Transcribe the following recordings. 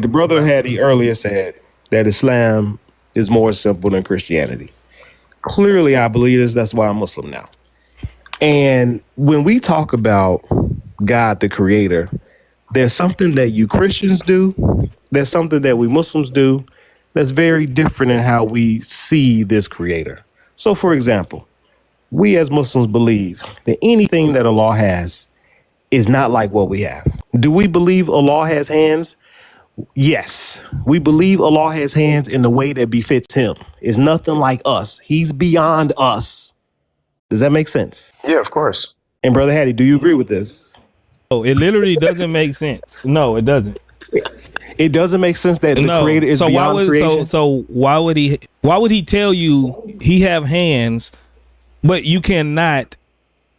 The brother Hadi earlier said that Islam is more simple than Christianity. Clearly, I believe this. That's why I'm Muslim now. And when we talk about God, the creator, there's something that you Christians do. There's something that we Muslims do that's very different in how we see this creator. So, for example, we as Muslims believe that anything that Allah has is not like what we have. Do we believe Allah has hands? Yes. We believe Allah has hands in the way that befits him. It's nothing like us. He's beyond us. Does that make sense? Yeah, of course. And Brother Hattie, do you agree with this? Oh, it literally doesn't make sense. No, it doesn't. It doesn't make sense that the creator is beyond creation. So why would he tell you he have hands, but you cannot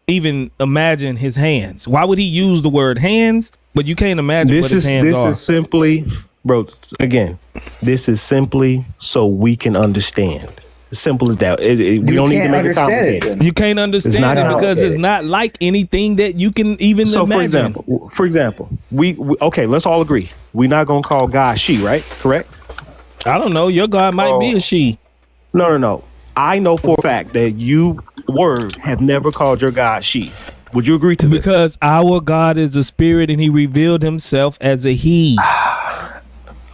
even imagine his hands? Why would he use the word hands, but you can't imagine what his hands are? This is simply, bro, again, this is simply so we can understand. As simple as that. We don't need to make it complicated. You can't understand it because it's not like anything that you can even imagine. For example, we okay, let's all agree. We're not going to call God she, right? Correct? I don't know. Your God might be a she. No. I know for a fact that you, Word, have never called your God she. Would you agree to this? Because our God is a spirit and he revealed himself as a he.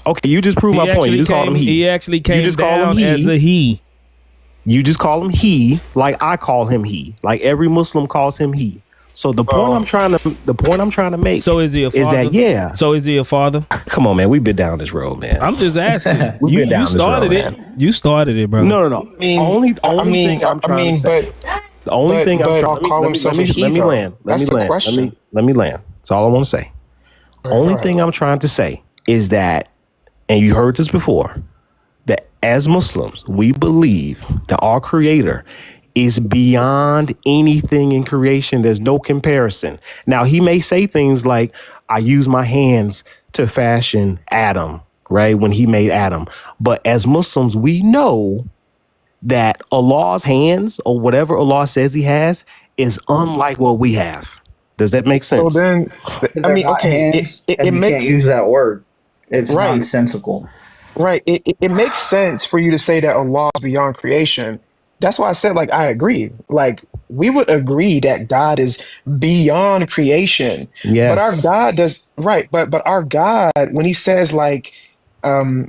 Okay, you just proved my point. You just called him he. He actually came down as a he. You just call him he, like I call him he, like every Muslim calls him he. So the point I'm trying to make. So is he a father? Is that So is he a father? Come on, man. We've been down this road, man. I'm just asking. you started it. Man. You started it, bro. No. The only thing I'm trying to say. Let me land. That's all I want to say. Only thing I'm trying to say is that, and you heard this before, that as Muslims, we believe that our creator is beyond anything in creation. There's no comparison. Now, he may say things like, I use my hands to fashion Adam, right? When he made Adam. But as Muslims, we know that Allah's hands, or whatever Allah says he has, is unlike what we have. Does that make sense? Well, then, I mean, okay, it makes, can't use that word. It's nonsensical. Right. It makes sense for you to say that Allah is beyond creation. That's why I said, like, I agree. Like, we would agree that God is beyond creation. Yes. But our God does, right. But our God, when he says, like,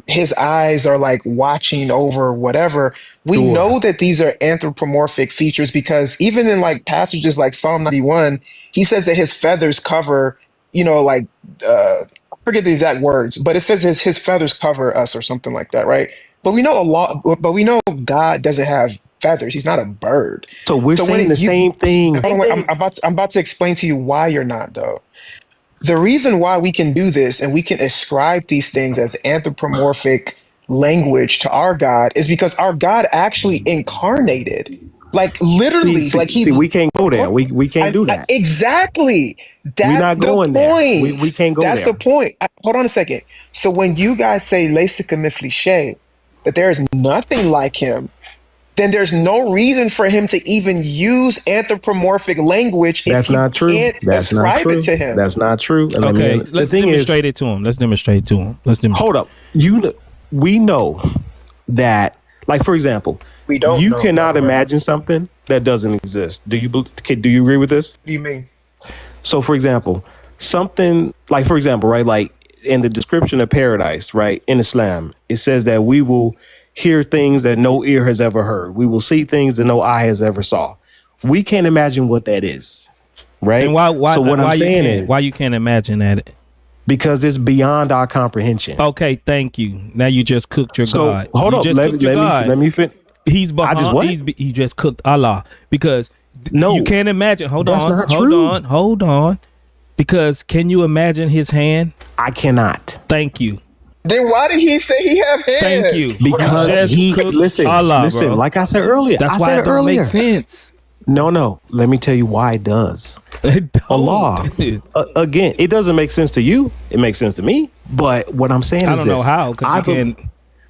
his eyes are like watching over whatever, we know that these are anthropomorphic features, because even in like passages like Psalm 91, he says that his feathers cover, like, forget the exact words, but it says his feathers cover us or something like that, right? But we know God doesn't have feathers. He's not a bird. So we're saying the same thing. Hold on, wait, I'm about to explain to you why you're not, though. The reason why we can do this and we can ascribe these things as anthropomorphic language to our God is because our God actually incarnated. Like literally, we can't go there. We can't do that. Exactly. That's the point. We can't go there. That's the point. Hold on a second. So when you guys say "Laysa kamithli shay," that there is nothing like him, then there's no reason for him to even use anthropomorphic language. That's not true. That's not true. It to him. That's not true. And okay, let's demonstrate it to him. Let's demonstrate to him. Hold up. We know that, like, for example, you cannot imagine something that doesn't exist. Do you agree with this? What do you mean? So, for example, something like, for example, right, like in the description of paradise, right, in Islam, it says that we will hear things that no ear has ever heard. We will see things that no eye has ever saw. We can't imagine what that is, right? And why you can't imagine that? Because it's beyond our comprehension. Okay, thank you. Now you just cooked your God. Hold on, let me finish. He's behind. He just cooked Allah because you can't imagine. Hold on. Because can you imagine his hand? I cannot. Thank you. Then why did he say he have hands? Thank you. Because listen. Bro. Like I said earlier, that's why it don't make sense. No. Let me tell you why it does. Allah. Again, it doesn't make sense to you. It makes sense to me. But what I'm saying is I don't know how.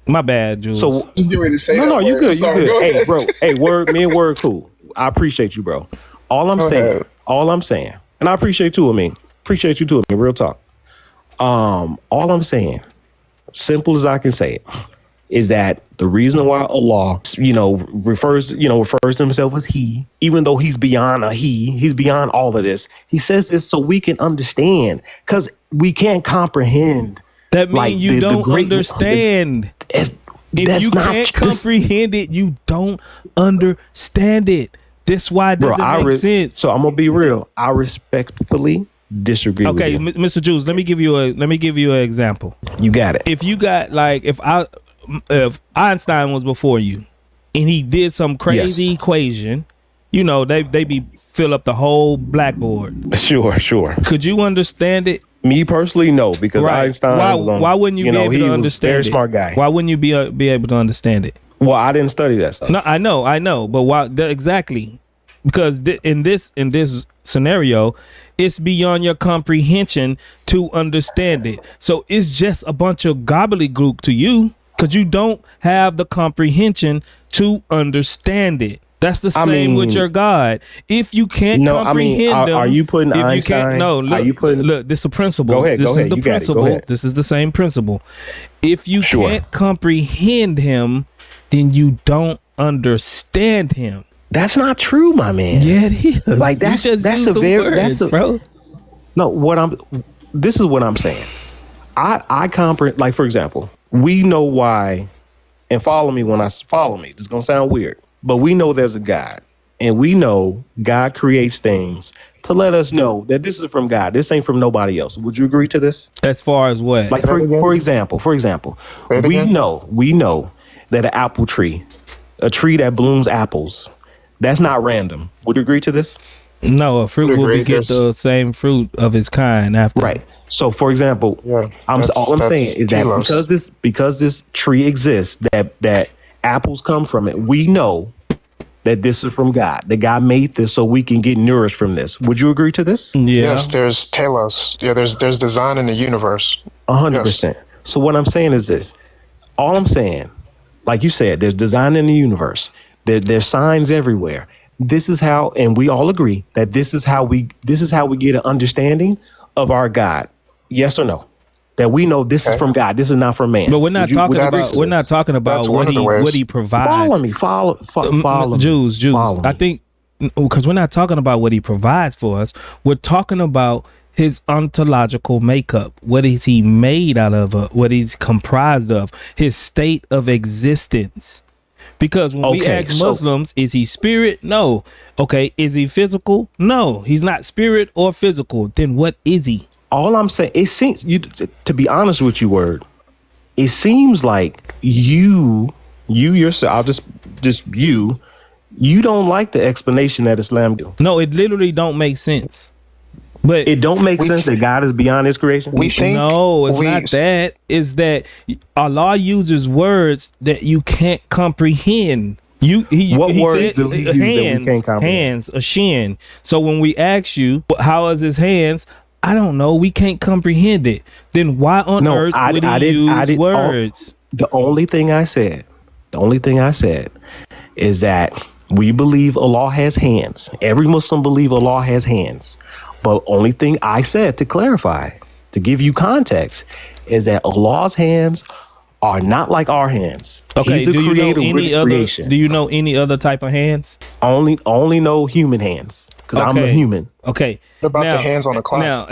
My bad, Jules. So he's getting ready to say no, you good. You good. Hey, bro. Hey, me and Word cool. I appreciate you, bro. All I'm saying, and I appreciate you too. Appreciate you too. Real talk. All I'm saying simple as I can say it, is that the reason why Allah, refers to himself as he, even though he's beyond he's beyond all of this. He says this so we can understand, because we can't comprehend. That means you don't understand. If you can't comprehend it, you don't understand it. That's why it doesn't make sense. So I'm gonna be real. I respectfully disagree. Okay, with you. Mr. Jules, let me give you an example. You got it. If you got if Einstein was before you and he did some crazy equation, they be fill up the whole blackboard. Sure. Could you understand it? Me personally, no, because Einstein why wouldn't you be able to understand it? Very smart guy. Why wouldn't you be able to understand it? Well, I didn't study that stuff. No, I know, but why exactly? Because in this scenario, it's beyond your comprehension to understand it. So it's just a bunch of gobbledygook to you, because you don't have the comprehension to understand it. That's the same with your God. If you can't comprehend them, are you putting if Einstein? You can't, no, look, this is a principle. Go ahead. This is the You principle. got it. Go ahead. This is the same principle. If you can't comprehend him, then you don't understand him. That's not true, my man. Yeah, it is. Like that's bro. No, this is what I'm saying. I comprehend. Like, for example, we know why, and follow me. This is gonna sound weird, but we know there's a God, and we know God creates things to let us know that this is from God. This ain't from nobody else. Would you agree to this? As far as what? Like, for example, we know that an apple tree, a tree that blooms apples, that's not random. Would you agree to this? No, a fruit will get the same fruit of its kind after. Right. So, for example, I'm saying is that because this tree exists, that apples come from it, we know that this is from God. That God made this so we can get nourished from this. Would you agree to this? Yeah. Yes, there's telos. Yeah, there's design in the universe. 100%. So what I'm saying is this. All I'm saying, like you said, there's design in the universe. There's signs everywhere. This is how, and we all agree that this is how we get an understanding of our God. Yes or no? That we know this is from God. This is not from man. But we're not talking about what he provides. Follow me. Jews. I think because we're not talking about what he provides for us. We're talking about his ontological makeup. What is he made out of? What he's comprised of? His state of existence. Because when we ask Muslims, is he spirit? No. Okay. Is he physical? No. He's not spirit or physical. Then what is he? All I'm saying, it seems, to be honest with you, Word, it seems like you yourself, I'll just you don't like the explanation that Islam do. No, it literally don't make sense. But it don't make sense that God is beyond his creation. It's not that. It's that Allah uses words that you can't comprehend. What words said, do he use that we can't comprehend? Hands, a shin. So when we ask you, how is his hands? I don't know. We can't comprehend it. Then why on earth would he use words? The only thing I said is that we believe Allah has hands. Every Muslim believe Allah has hands. But only thing I said, to clarify, to give you context, is that Allah's hands are not like our hands. Okay, He's the creator with creation. Do you know any other type of hands? Only know human hands, because I'm a human. Okay. What about the hands on the clock? Now,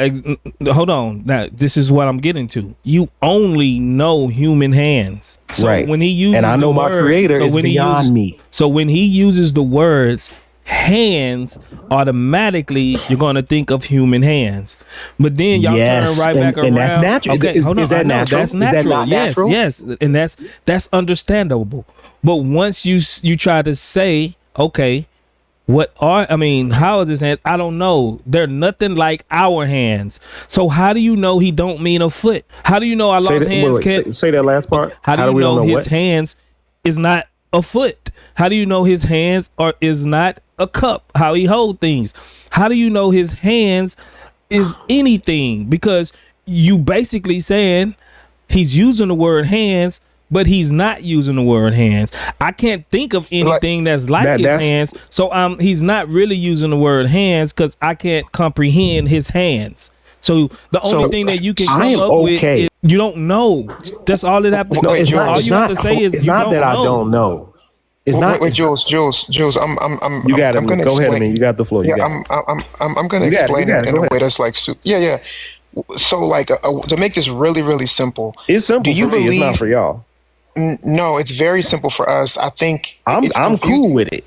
hold on. Now, this is what I'm getting to. You only know human hands. So right. When he uses and I know my creator is beyond me. So when he uses the words hands, automatically you're going to think of human hands. But then y'all turn right back around. And that's natural. Okay, hold on. Is that natural? That's natural. Is that not natural? Yes, and that's understandable. But once you try to say, okay, how is his hands? I don't know. They're nothing like our hands. So how do you know he don't mean a foot? How do you know Allah's hands can't say that last part? How do you know his hands is not a foot? How do you know his hands is not a cup? How he hold things? How do you know his hands is anything? Because you basically saying he's using the word hands, but he's not using the word hands. I can't think of anything that's like his hands. So he's not really using the word hands because I can't comprehend his hands. So the only thing that you can come up with is you don't know. That's all it have to. No, it's not. All you have to say is you don't know. I don't know. It's not. Wait, Jules. You got it. Go ahead, man. You got the floor. Yeah, I'm gonna explain it in a way that's like, yeah. So like, to make this really, really simple. It's simple for me. It's not for y'all. No, it's very simple for us. I think I'm cool with it.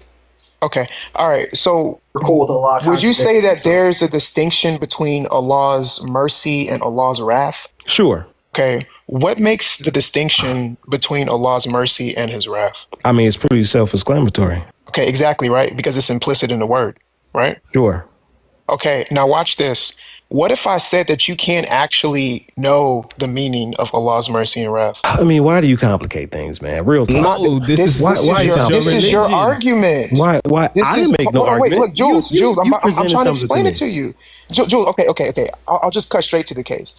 Okay. All right. So We're cool with Allah. would you say that there's a distinction between Allah's mercy and Allah's wrath? Sure. Okay. What makes the distinction between Allah's mercy and his wrath? I mean, it's pretty self-explanatory. Okay, exactly, right? Because it's implicit in the word, right? Sure. Okay, now watch this. What if I said that you can't actually know the meaning of Allah's mercy and wrath? I mean, why do you complicate things, man? Real talk. No, this is your argument. Why? I didn't make no argument. Wait, look, Jules, I'm trying to explain it to you. Jules, okay. I'll just cut straight to the case.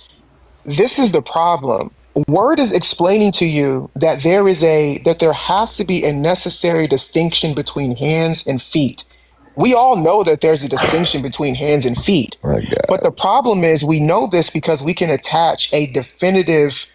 This is the problem. Word is explaining to you that there has to be a necessary distinction between hands and feet. We all know that there's a distinction between hands and feet. But the problem is we know this because we can attach a definitive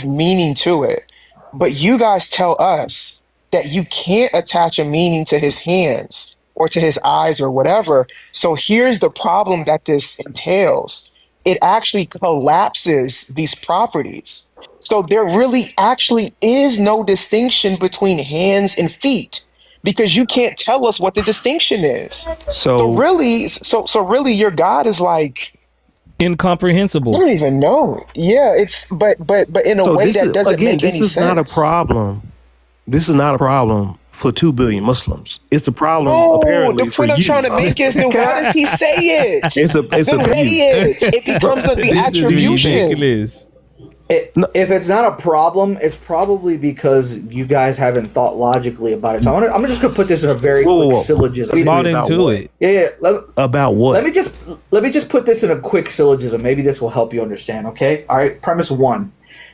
meaning to it. But you guys tell us that you can't attach a meaning to his hands or to his eyes or whatever. So here's the problem that this entails. It actually collapses these properties. So there really actually is no distinction between hands and feet. Because you can't tell us what the distinction is. So really, your God is like incomprehensible. I don't even know. Yeah, but in a way that doesn't make any sense. This is not a problem. This is not a problem for 2 billion Muslims. It's a problem apparently the point I'm trying to make is then why does he say it? It becomes the attribution. Ridiculous. If it's not a problem, it's probably because you guys haven't thought logically about it. So I'm just gonna put this in a very quick syllogism. Bought into it. Yeah. About what? Let me just put this in a quick syllogism. Maybe this will help you understand. Okay. All right. Premise 1: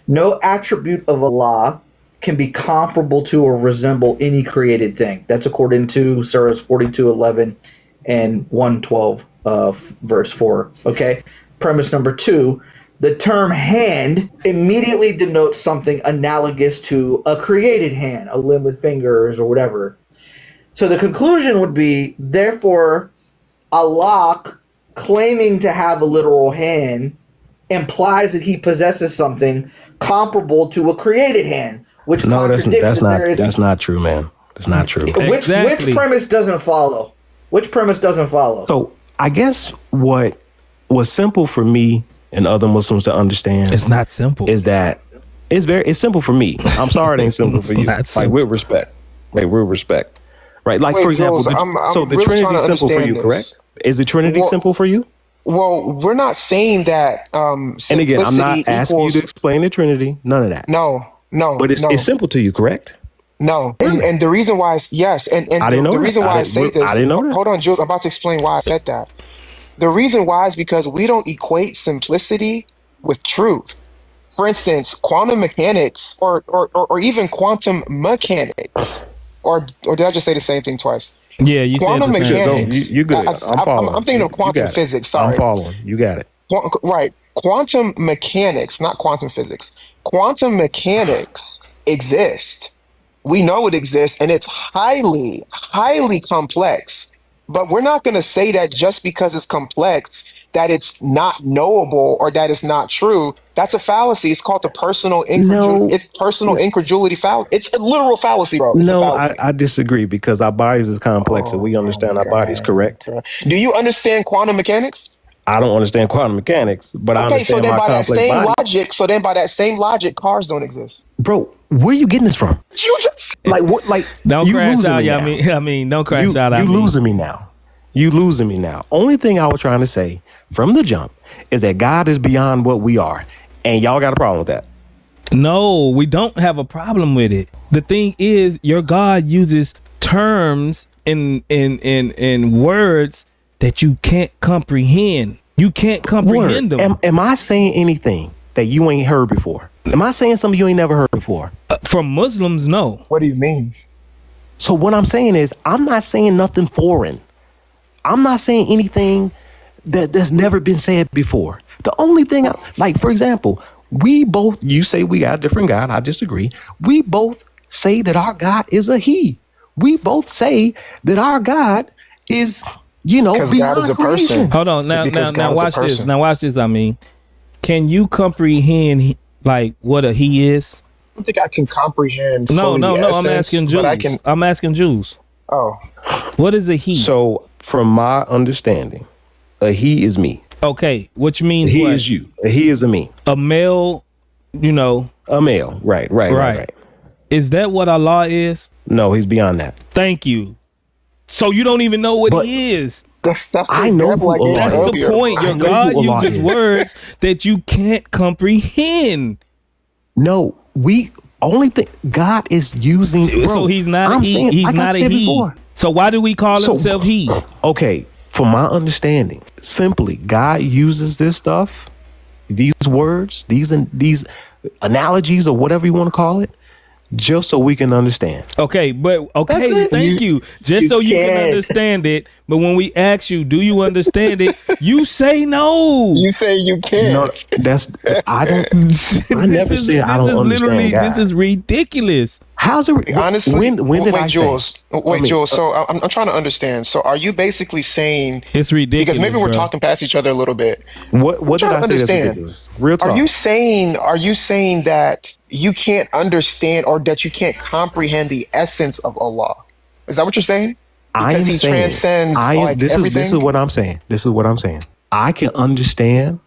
no attribute of Allah can be comparable to or resemble any created thing. That's according to Surahs 42:11 and 112, verse 4. Okay. Premise number 2. The term hand immediately denotes something analogous to a created hand, a limb with fingers or whatever. So the conclusion would be, therefore, Allah claiming to have a literal hand implies that he possesses something comparable to a created hand, which contradicts that's not true, man. That's not true. Which premise doesn't follow? Which premise doesn't follow? So I guess what was simple for me and other Muslims to understand, it's not simple, is that it's simple for me. I'm sorry it ain't simple for you. Like with respect. Right? Like for example, so the Trinity is simple for you, correct? Is the Trinity simple for you? Well, we're not saying that and again, I'm not asking you to explain the Trinity, none of that. No. But it's simple to you, correct? No. And the reason why is yes, and I didn't know the reason why I say this, I didn't know that. Hold on, Jules, I'm about to explain why I said that. The reason why is because we don't equate simplicity with truth. For instance, quantum mechanics or even quantum mechanics, or did I just say the same thing twice? Yeah, you quantum said the same mechanics. You good. I'm following. I'm thinking of quantum physics. Sorry. I'm following. You got it. Right. Quantum mechanics, not quantum physics. Quantum mechanics exist. We know it exists, and it's highly, highly complex. But we're not going to say that just because it's complex, that it's not knowable or that it's not true. That's a fallacy. It's called the personal incredulity. It's personal incredulity fallacy. It's a literal fallacy, bro. I disagree because our bodies is complex and we understand our bodies, correct? Do you understand quantum mechanics? I don't understand quantum mechanics, but I understand my complex body. So then by that same logic, cars don't exist. Bro, where are you getting this from? You just like what? Like don't crash out. Yeah, I mean, don't crash out. You losing me now. You losing me now. Only thing I was trying to say from the jump is that God is beyond what we are, and y'all got a problem with that. No, we don't have a problem with it. The thing is, your God uses terms in words that you can't comprehend. You can't comprehend them. Am I saying anything that you ain't heard before? Am I saying something you ain't never heard before? From Muslims, no. What do you mean? So what I'm saying is, I'm not saying nothing foreign. I'm not saying anything that's never been said before. The only thing, like, for example, you say we got a different God. I disagree. We both say that our God is a he. We both say that our God is, Because God is a creation. person. Hold on. Now watch this. Now watch this. I mean, can you comprehend like what a he is? I don't think I can comprehend No. fully the I'm essence, asking Jews. but I can. I'm asking Jews. Oh, What is a he? So, from my understanding, a he is me. Okay, which means He what? is you. A he is a me. A male, A male. Right. Is that what Allah is? No, he's beyond that. Thank you. So you don't even know what But- he is. that's the I know example I who gave Allah That's is. earlier. the point. Your I know God who Allah uses is. words that you can't comprehend. No, only thing God is using. Bro, So he's not I'm a he. saying, He's like I not a said he. before. So why do we call So- himself he? Okay, from my understanding, simply God uses this stuff, these words, these analogies, or whatever you want to call it, just so we can understand. Okay, but That's it. thank you. Just you so you can can't. understand it. But when we ask you, do you understand it? You say no. You say you can. No, I don't. I never said I don't understand God. This is ridiculous. How's it? Honestly, when did I Jules? say? Wait, Jules. So I'm trying to understand. So are you basically saying, It's ridiculous. because maybe we're bro. talking past each other a little bit? What did trying I to say? That's understand. ridiculous. Real talk. Are you saying that you can't understand or that you can't comprehend the essence of Allah? Is that what you're saying? Because he transcends everything. This is what I'm saying. This is what I'm saying. I can understand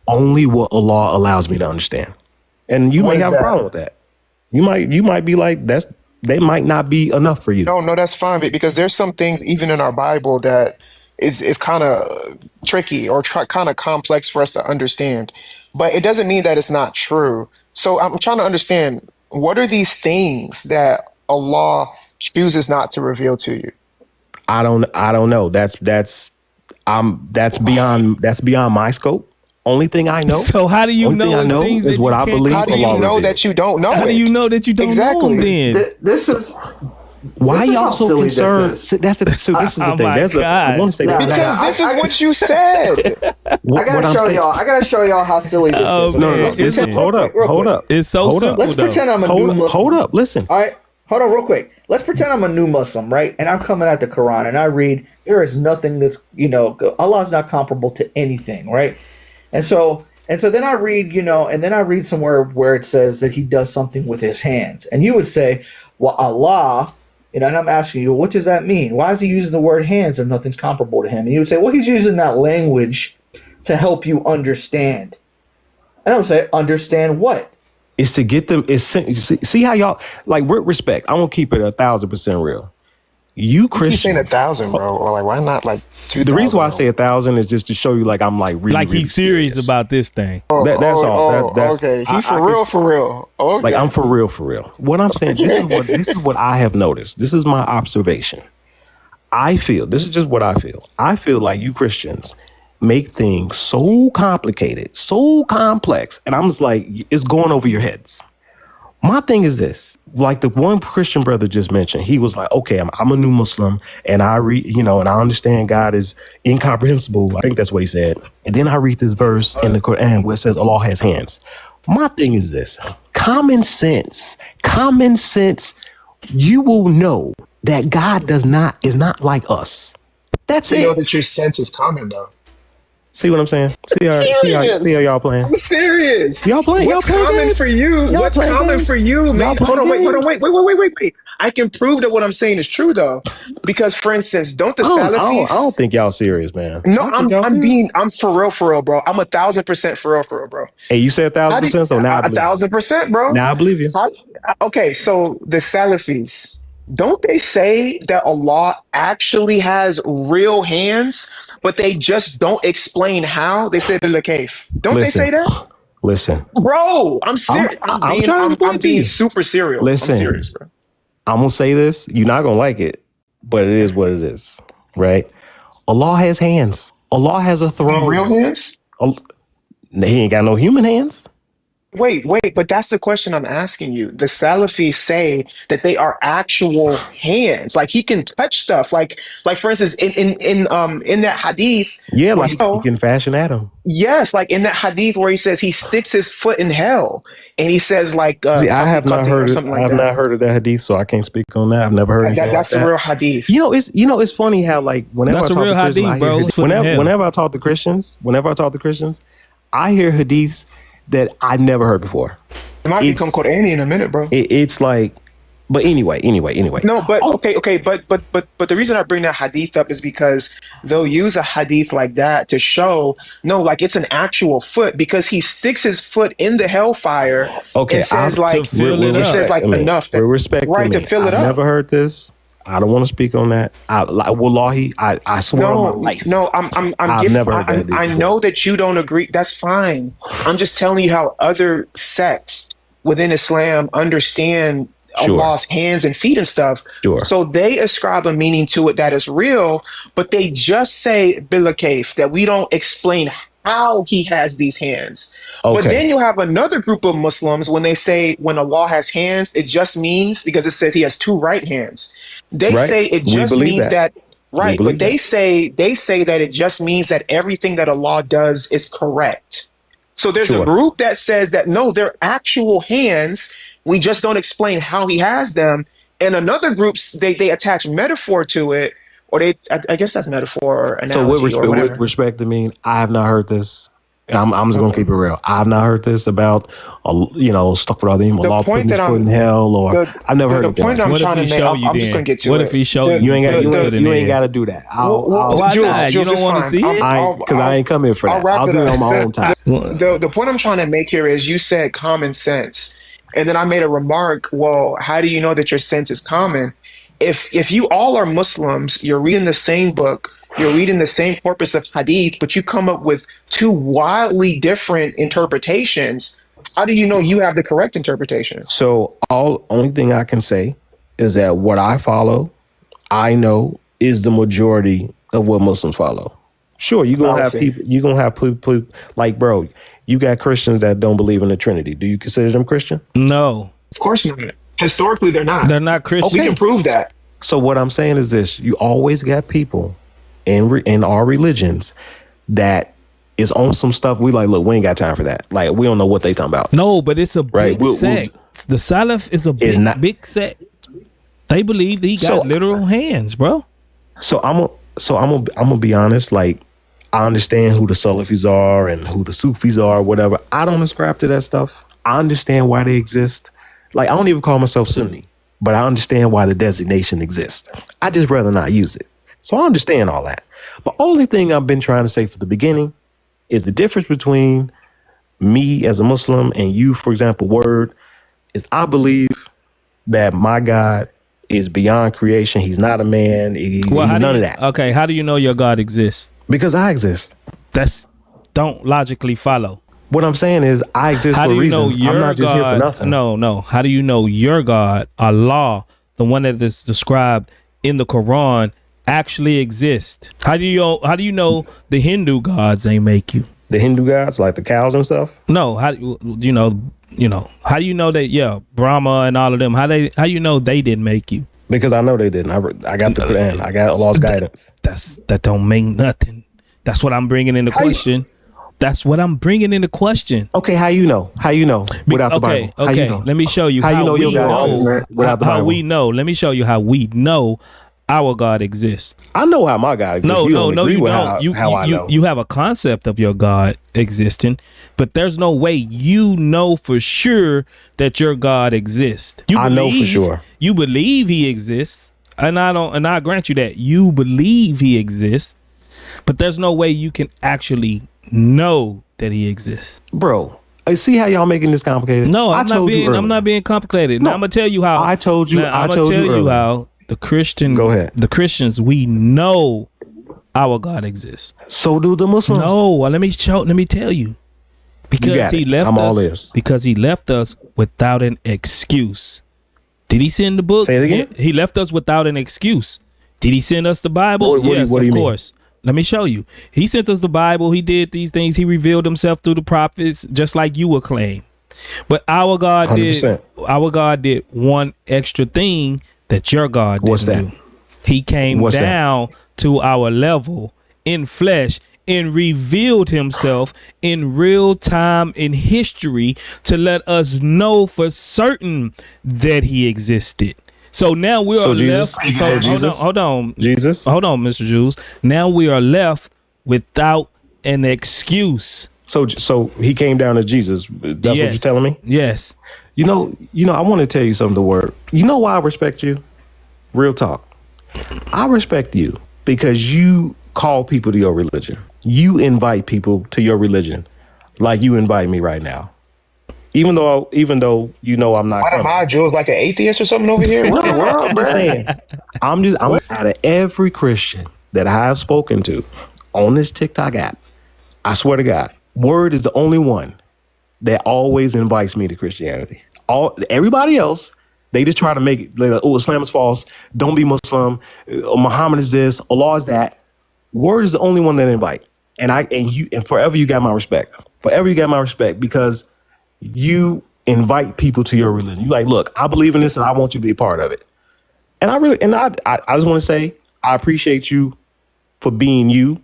only what Allah allows me to understand, and you What may is have that? a problem with that. You might be like, they might not be enough for you. No, that's fine, because there's some things even in our Bible that is kind of tricky or kind of complex for us to understand. But it doesn't mean that it's not true. So I'm trying to understand, what are these things that Allah chooses not to reveal to you? I don't know. That's beyond my scope. Only thing I know. So how do you Only thing know I it's know things is that what you I can't believe. How do you Allah know revealed. that you don't know How it? do you know that you don't Exactly. know then? This is Why This is y'all how so silly this concerned? is. So this is the Oh thing. my I want to say God. that. Because I- this I- is what you said. I gotta show y'all how silly this Oh, is. man. No. It's- This is, hold up. It's so Hold up. simple. Let's pretend I'm a new Muslim. Hold up. Listen. All right, hold on real quick. Let's pretend I'm a new Muslim, right? And I'm coming at the Quran and I read, there is nothing that's, Allah is not comparable to anything, right? And so then I read, and then I read somewhere where it says that he does something with his hands. And you would say, well, Allah, and I'm asking you, what does that mean? Why is he using the word hands if nothing's comparable to him? And you would say, well, he's using that language to help you understand. And I would say, understand what? It's to get them. See how y'all, like, with respect, I won't keep it 1,000% real. You You Christians. saying 1,000, bro? Or like, why not like 2,000? The reason why I say 1,000 is just to show you, like, I'm like really, Like really he's serious about this thing. That's all. That's, okay. He I for real, can- for real. Okay. Like, I'm for real. What I'm saying, this is what I have noticed. This is my observation. This is just what I feel. I feel like you Christians make things so complicated, so complex, and I'm just like, it's going over your heads. My thing is this, like the one Christian brother just mentioned, he was like, okay, I'm a new Muslim and I read, and I understand God is incomprehensible. I think that's what he said. And then I read this verse in the Quran where it says Allah has hands. My thing is this, common sense, you will know that God is not like us. That's you know it. that your sense is common, though. See what I'm saying? See how y'all playing? I'm serious. Y'all playing? What's y'all playing common games? for you? Y'all What's playing common games? for you, man? Y'all Hold on, playing wait. I can prove that what I'm saying is true, though. Because, for instance, don't the Salafis? I don't think y'all serious, man. No, I don't think y'all serious. I'm for real, bro. I'm 1,000% for real, bro. Hey, you said 1,000%, so now I believe you. 1,000%, bro. Now I believe you. Okay, so the Salafis, don't they say that Allah actually has real hands, but they just don't explain how? They say the cave. Don't they say that? Listen, Bro, I'm serious. I'm being super serious. Listen. I'm serious, bro. I'm gonna say this. You're not gonna like it, but it is what it is, right? Allah has hands. Allah has a throne. Real hands? He ain't got no human hands. Wait, but that's the question I'm asking you. The Salafis say that they are actual hands. Like he can touch stuff. Like for instance, in that hadith, Yeah, where like he can fashion Adam. yes, like in that hadith where he says he sticks his foot in hell, and he says like See, I have not heard or it. something I like have that. not heard of that hadith, so I can't speak on that. I've never heard anything That's like the that. real hadith. It's funny how like whenever That's I a talk real to Christians, hadith, I bro. hear Foot in hell. whenever I talk to Christians, I hear hadiths that I never heard before. It might become Qur'ani in a minute, bro. It's like, but anyway. No, but okay, but the reason I bring that hadith up is because they'll use a hadith like that to show like it's an actual foot because he sticks his foot in the hellfire. Okay, and says to fill it up. says like enough We're respecting right me. to fill it I've up. never heard this. I don't want to speak on that. Wallahi, I swear on my life. No, I've never heard that hadith I before. know that you don't agree. That's fine. I'm just telling you how other sects within Islam understand Sure. Allah's hands and feet and stuff. Sure. So they ascribe a meaning to it that is real, but they just say bilakayf, that we don't explain how he has these hands. Okay. But then you have another group of Muslims when they say when Allah has hands, it just means because it says he has two right hands. They Right. say it We just believe means that. right, believe but they say that it just means that everything that Allah does is correct. So there's Sure. a group that says that no, they're actual hands. We just don't explain how he has them. And another group, they attach metaphor to it, or I guess that's metaphor or analogy So or whatever. with respect to me, I have not heard this. I'm just gonna keep it real. I have not heard this about stuck with all them Allah putting his foot in hell, or I've never heard of the point that. I'm What if trying he to make. show you I'm just then? gonna get to What it. if he show you? You ain't his foot in you the ain't air? got to do that. Why not? You don't want to see it? I ain't coming for that. I'll wrap I'll it do it up. on my own time. The point I'm trying to make here is you said common sense, and then I made a remark. Well, how do you know that your sense is common? If you all are Muslims, you're reading the same book, you're reading the same corpus of hadith, but you come up with two wildly different interpretations. How do you know you have the correct interpretation? So only thing I can say is that what I follow, I know is the majority of what Muslims follow. Sure, you're gonna have people. You're gonna have people like, bro. You got Christians that don't believe in the Trinity. Do you consider them Christian? No, Of course not. Historically, they're not. they're not Christians. We can prove that. So what I'm saying is this: you always got people in our religions that is on some stuff. We like, look, we ain't got time for that. Like, we don't know what they talking about. No, but it's a big Right, sect. The Salaf is a big sect. They believe that he got literal hands, bro. So I'm gonna be honest. Like, I understand who the Salafis are and who the Sufis are, whatever. I don't ascribe to that stuff. I understand why they exist. Like, I don't even call myself Sunni, but I understand why the designation exists. I just rather not use it. So I understand all that. But only thing I've been trying to say from the beginning is the difference between me as a Muslim and you, for example, Word, is I believe that my God is beyond creation. He's not a man. He's none of that. Okay, how do you know your God exists? Because I exist. That's don't logically follow. What I'm saying is I exist How for do a you reason. know your I'm not just here for God? nothing. No. How do you know your God, Allah, the one that is described in the Quran, actually exists? How do you know the Hindu gods ain't make you? The Hindu gods, like the cows and stuff. No, how you know? How do you know that? Yeah, Brahma and all of them. How you know they didn't make you? Because I know they didn't. I got the Quran. I got Allah's guidance. That don't mean nothing. That's what I'm bringing into question. That's what I'm bringing into question. Okay, how you know? How you know without the Bible? How Okay, you know? let me show you How you know your we God exists without the how Bible? we know. Let me show you how we know our God exists. I know how my God exists. No, you don't. you How don't. I know. You have a concept of your God existing, but there's no way you know for sure that your God exists. I know for sure. You believe he exists, and I grant you that you believe he exists, but there's no way you can actually know that he exists. Bro, I see how y'all making this complicated. No, I'm not being complicated. No, now I'm gonna tell you how. I told you. Now, I I'm told gonna you tell you earlier. how the Christian. Go ahead. The Christians, we know our God exists. So do the Muslims. No, well, let me tell you. Because he left us. Because he left us without an excuse. Did he send the book? Say it again. He left us without an excuse. Did he send us the Bible? Yes, of course. Let me show you. He sent us the Bible. He did these things. He revealed himself through the prophets, just like you would claim. But our God 100%. did one extra thing that your God didn't What's that? do. He came What's that? down to our level in flesh and revealed himself in real time in history to let us know for certain that he existed. So now we are Jesus, left. So hold on, Jesus. hold on, Mr. Jules. Now we are left without an excuse. So he came down as Jesus. That's what you're telling me? Yes. You know, I want to tell you something, the word. You know why I respect you? Real talk. I respect you because you call people to your religion. You invite people to your religion like you invite me right now. Even though you know I'm not. What am I, Jules, like an atheist or something over here? What in the world, I'm just saying. I'm out of every Christian that I have spoken to on this TikTok app, I swear to God, Word is the only one that always invites me to Christianity. Everybody else, they just try to make it like, oh, Islam is false. Don't be Muslim. Muhammad is this. Allah is that. Word is the only one that invite. And forever you got my respect. Forever you got my respect because you invite people to your religion. You like, look, I believe in this and I want you to be a part of it. And I just want to say I appreciate you for being you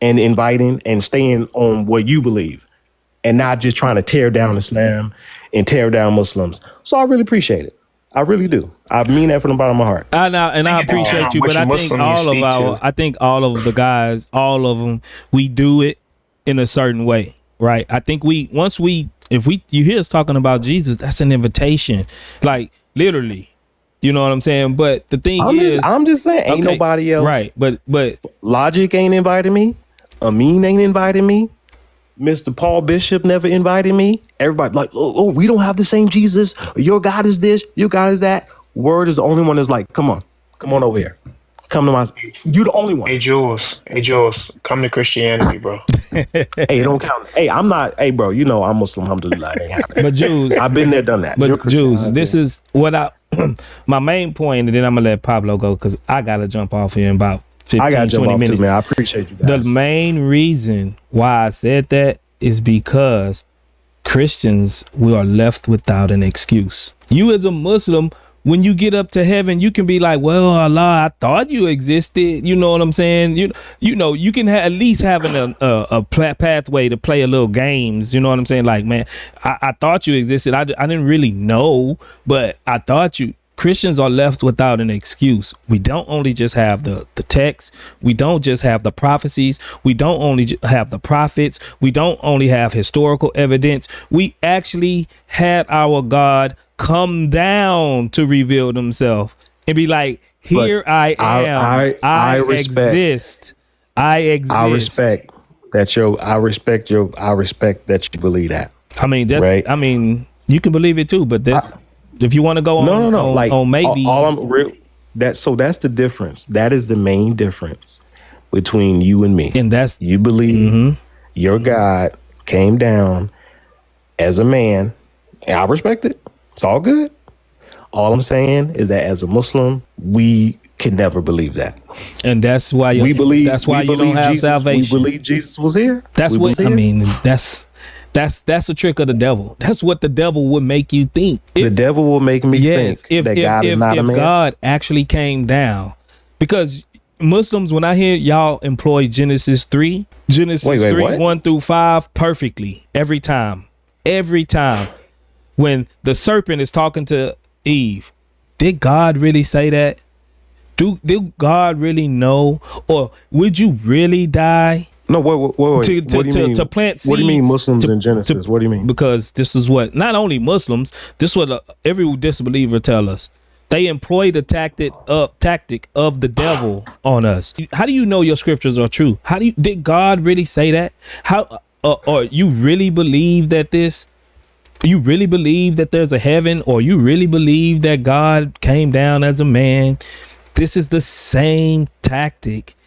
and inviting and staying on what you believe and not just trying to tear down Islam and tear down Muslims. So I really appreciate it. I really do. I mean that from the bottom of my heart. I appreciate you, but I think all of the guys, all of them, we do it in a certain way, right? I think if you hear us talking about Jesus, that's an invitation, like literally, you know what I'm saying? But the thing I'm just saying, ain't nobody else, right? But Logic ain't invited me. Amin ain't invited me. Mr. Paul Bishop never invited me. Everybody like, oh, we don't have the same Jesus. Your God is this. Your God is that. Word is the only one that's like, come on over here. Come to my. You the only one. Hey Jules, come to Christianity, bro. Hey, it don't count. Hey, I'm not. Hey, bro, you know I'm Muslim. Alhamdulillah. Ain't happening. But Jews, I've been there, done that. But Jews, this is what my main point, and then I'm gonna let Pablo go because I gotta jump off here in about 15, 20 minutes. Too, man. I appreciate you guys. The main reason why I said that is because Christians, we are left without an excuse. You as a Muslim, when you get up to heaven, you can be like, well, Allah, I thought you existed. You know what I'm saying? You know, you can at least having a pathway to play a little games. You know what I'm saying? Like, man, I thought you existed. I didn't really know, but I thought you. Christians are left without an excuse. We don't only just have the text. We don't just have the prophecies. We don't only have the prophets. We don't only have historical evidence. We actually had our God come down to reveal himself and be like, here I am. I exist. I exist. I respect that you believe that. I mean, that's right. I mean, you can believe it too, but if you want to go on maybe that's the difference. That is the main difference between you and me. And that's you believe your God came down as a man, and I respect it. It's all good. All I'm saying is that as a Muslim, we can never believe that. And that's why you don't have salvation. We believe Jesus was here. That's That's a trick of the devil. That's what the devil would make you think. The devil will make me think that God is not a man. If God actually came down, because Muslims, when I hear y'all employ Genesis 3, 1-5 perfectly every time. When the serpent is talking to Eve, did God really say that? Did God really know? Or would you really die? No, wait. To plant seeds. What do you mean Muslims in Genesis? What do you mean? Because this is what, not only Muslims, this is what every disbeliever tell us. They employ the tactic of the devil on us. How do you know your scriptures are true? Did God really say that? How or you really believe that this? You really believe that there's a heaven, or you really believe that God came down as a man? This is the same tactic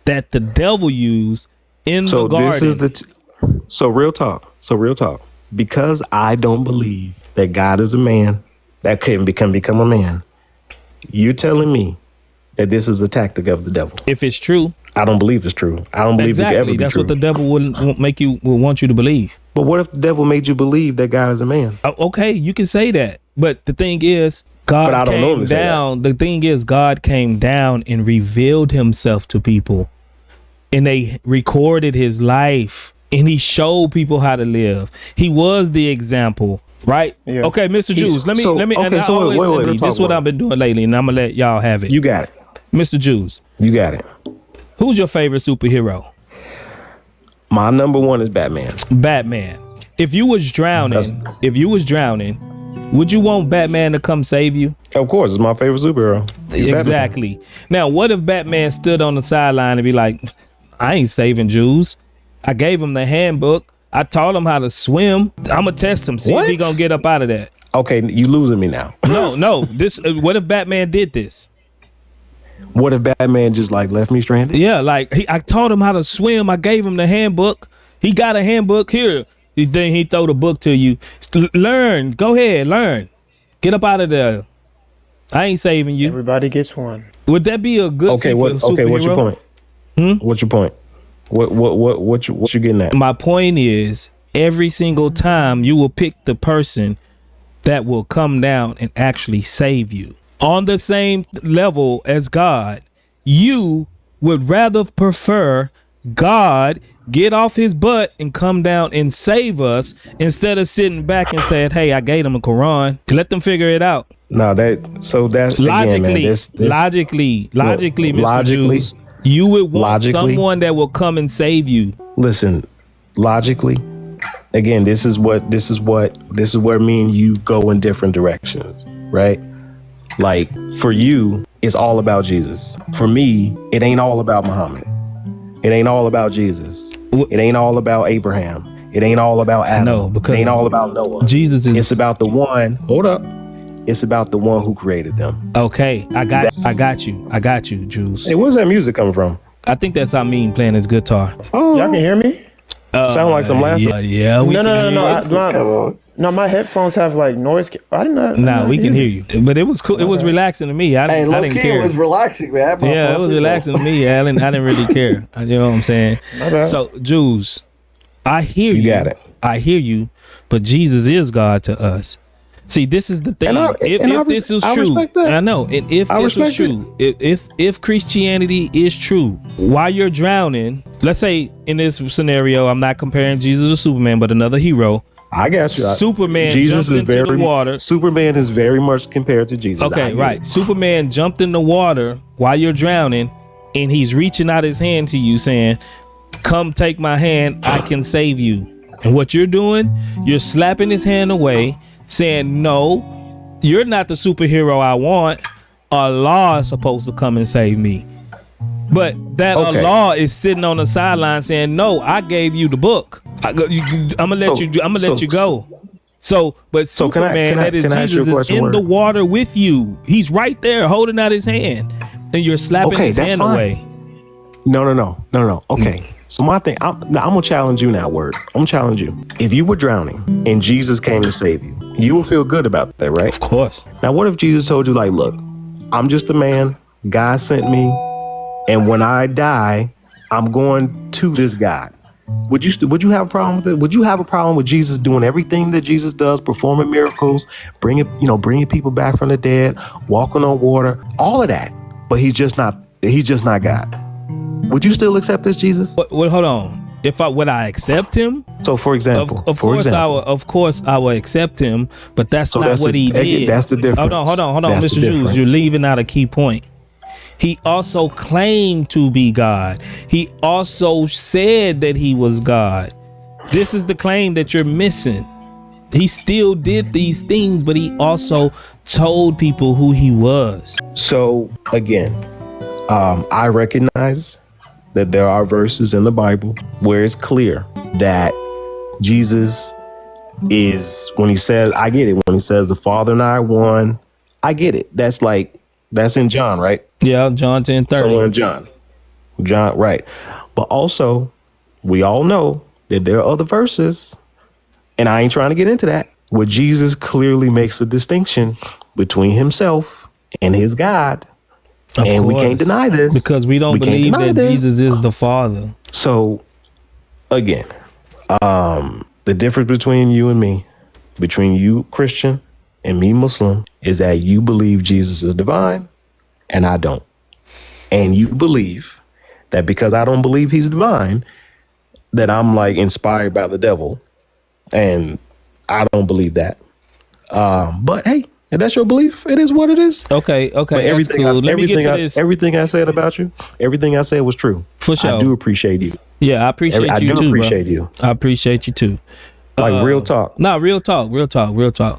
that the devil used in the garden. So real talk. Because I don't believe that God is a man that can become a man, you're telling me that this is a tactic of the devil. If it's true, I don't believe it's true. I don't believe it can ever be that's true. What the devil would want you to believe. But what if the devil made you believe that God is a man? Okay, you can say that. But the thing is, God came down. The thing is, God came down and revealed himself to people. And they recorded his life. And he showed people how to live. He was the example, right? Yeah. Okay, Mr. Jews, let me. Okay, and wait, this is what I've been doing lately, and I'm gonna let y'all have it. You got it, Mr. Jews. You got it. Who's your favorite superhero? My number one is Batman. Batman. If you was drowning, would you want Batman to come save you? Of course, it's my favorite superhero. Exactly. Now, what if Batman stood on the sideline and be like, I ain't saving Jews. I gave him the handbook. I taught him how to swim. I'm gonna test him, see if he gonna get up out of that. Okay, you losing me now. No. This. What if Batman did this? What if Batman just like left me stranded? Yeah, like I taught him how to swim. I gave him the handbook. He got a handbook here. Then he throw the book to you. Learn. Go ahead. Learn. Get up out of there. I ain't saving you. Everybody gets one. Would that be a good superhero? What's your point? What's your point? What you getting at? My point is, every single time you will pick the person that will come down and actually save you. On the same level as God, you would rather prefer God get off his butt and come down and save us instead of sitting back and saying, hey, I gave them a Quran. Let them figure it out. No, that's logically, Mr. Jews, you would want someone that will come and save you. Listen, logically, again, this is where me and you go in different directions, right? Like, for you, it's all about Jesus. For me, it ain't all about Muhammad. It ain't all about Jesus. It ain't all about Abraham. It ain't all about Adam. No, because it ain't all about Noah. It's about the one. Hold up. It's about the one who created them. Okay, I got you, Juice. Hey, where's that music coming from? I think that's Amin playing his guitar. Oh, y'all can hear me? Sound like some laughing. Yeah. No, my headphones have like noise. I didn't know. We can hear you. But it was cool. It was relaxing to me. I didn't care. It was relaxing, man. Yeah, it was relaxing to me. I didn't really care. You know what I'm saying? So, Jews, I hear you. You got it. I hear you. But Jesus is God to us. See, this is the thing. If this is true, I know. And if this is true, if Christianity is true, while you're drowning, let's say in this scenario, I'm not comparing Jesus to Superman, but another hero. I got you. Superman jumped into the water. Superman is very much compared to Jesus. Okay, right. Superman jumped in the water while you're drowning, and he's reaching out his hand to you saying, come take my hand, I can save you. And what you're doing, you're slapping his hand away, saying, no, you're not the superhero I want. Allah is supposed to come and save me. But that Allah is sitting on the sideline saying, no, I gave you the book. I'm gonna let you go. But Superman, that is Jesus, is in the water with you. He's right there holding out his hand, and you're slapping his hand away. No. Okay. So my thing, I'm gonna challenge you now, Word. I'm gonna challenge you. If you were drowning and Jesus came to save you, you would feel good about that, right? Of course. Now, what if Jesus told you, like, look, I'm just a man. God sent me, and when I die, I'm going to this God. Would you have a problem with it? Would you have a problem with Jesus doing everything that Jesus does, performing miracles, bringing people back from the dead, walking on water, all of that? But he's just not God. Would you still accept this Jesus? Well, hold on. Would I accept him? So, for example, of course I will accept him, but that's not what he did. That's the difference. Hold on, Mr. Jews, you're leaving out a key point. He also claimed to be God. He also said that he was God. This is the claim that you're missing. He still did these things, but he also told people who he was. So again, I recognize that there are verses in the Bible where it's clear that Jesus is, when he says, I get it. When he says the Father and I are one, I get it. That's in John, right? Yeah, John 10:30. Somewhere in John, right. But also, we all know that there are other verses, and I ain't trying to get into that, where Jesus clearly makes a distinction between himself and his God. Of course, we can't deny this. Because we don't believe that Jesus is the Father. So, again, The difference between you and me, between you Christian and me Muslim, is that you believe Jesus is divine and I don't. And you believe that because I don't believe he's divine, that I'm like inspired by the devil. And I don't believe that. But hey, if that's your belief, it is what it is. Okay, But that's cool. Let me get to this. Everything I said about you, everything I said was true. For sure. I do appreciate you. Yeah, I appreciate you too, I do appreciate you. I appreciate you too. Like real talk. No, real talk.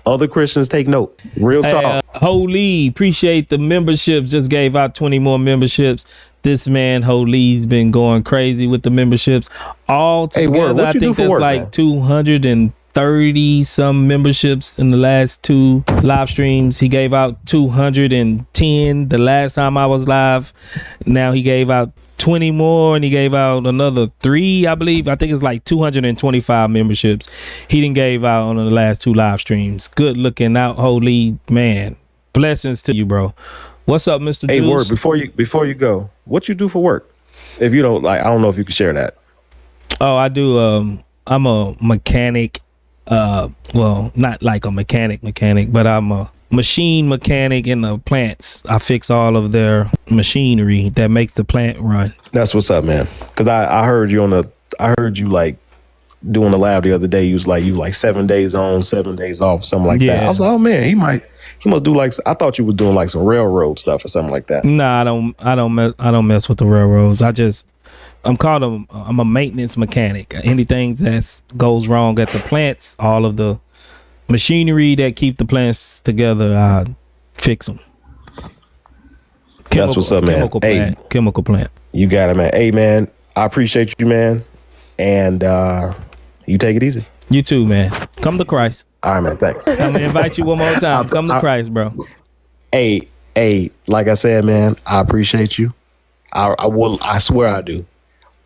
Other Christians take note. Real talk. Holy, appreciate the memberships. Just gave out 20 more memberships. This man Holy's been going crazy with the memberships. All together, I think that's like 230 some memberships in the last 2 live streams. He gave out 210 the last time I was live. Now he gave out 20 more and he gave out another 3, I believe. I think it's like 225 memberships he didn't gave out on the last 2 live streams. Good looking out, Holy, man. Blessings to you, bro. What's up, Mr. Hey, Jules? Word, before you go, what you do for work? If you don't like, I don't know if you can share that. Oh, I do. I'm a mechanic. Well, not like a mechanic, but I'm a machine mechanic in the plants. I fix all of their machinery that makes the plant run. That's what's up, man. Because I heard you like doing the lab the other day. You was like 7 days on, 7 days off, something like that. I was like, oh man, he must do like, I thought you were doing like some railroad stuff or something like that. Nah, I don't mess with the railroads. I'm a maintenance mechanic. Anything that goes wrong at the plants, all of the machinery that keep the plants together, I fix them. That's what's up, man. Chemical plant. You got it, man. Hey, man, I appreciate you, man. And you take it easy. You too, man. Come to Christ. All right, man. Thanks. I'm gonna invite you one more time. Come to Christ, bro. Hey, like I said, man, I appreciate you. I swear I do.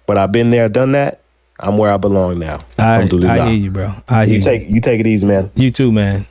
But I've been there, done that. I'm where I belong now. I hear you, bro. You take it easy, man. You too, man.